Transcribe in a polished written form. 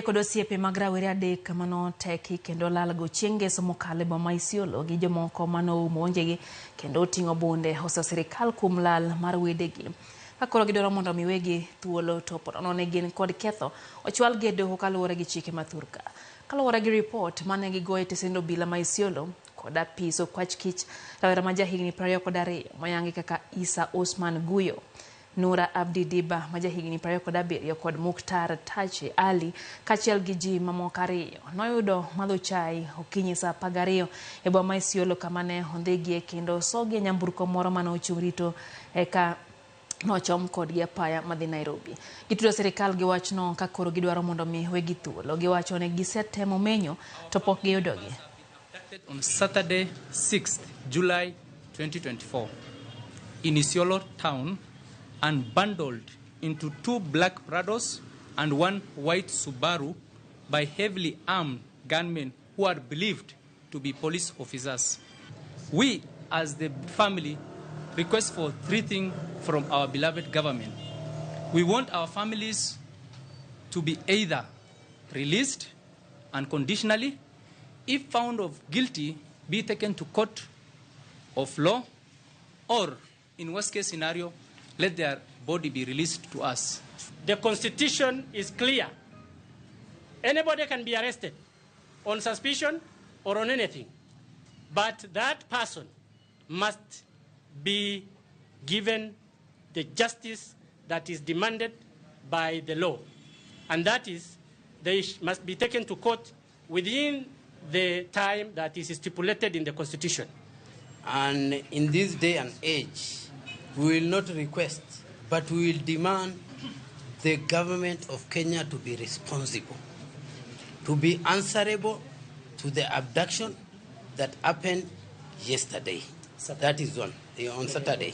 Kod osiepe mag rawere adek mano teki kendo lalgo chieng' ngeso mokalo boma Isiolo gi jomoko mano monjegi kendo oting'o bunde oso sirikal kuom lal mar wedegi. Kakoro gidwaro mondo miwegi thuolo to ponono ne gin kod ketho ochwal gedo kaluwore gi chike mathurka. Kaluwore gi report mane gigoyo e tesend obila ma Isiolo kod apis okwach kich rawera ma jahigni 22 moyangi kaka Isa Osman Guyo, Nura Abdi Diba ma jahigni 27 kod Muktar Tachi Ali kachiel gi ji mamoko ariyo noyudo madho chai okinyi sa 12 e boma Isiolo kama ne ondhigie kendo sogie nyamburko moro mane ochung' rito eka nochom kodgi apaya madhi Nairobi. Gitudo sirikal gi wachno ka koro gidwaro mondo mi wegi thuolo. Giwacho ne gisetemo menyo to pok giyudogi. On Saturday, 6th July 2024 in Isiolo town and bundled into 2 black Prados and 1 white Subaru by heavily armed gunmen who are believed to be police officers. We, as the family, request for 3 things from our beloved government. We want our families to be either released unconditionally, if found of guilty, be taken to court of law, or in worst case scenario, let their body be released to us. The Constitution is clear. Anybody can be arrested on suspicion or on anything, but that person must be given the justice that is demanded by the law, and that is they must be taken to court within the time that is stipulated in the Constitution. And in this day and age, we will not request, but we will demand the government of Kenya to be responsible, to be answerable to the abduction that happened yesterday. That is on Saturday.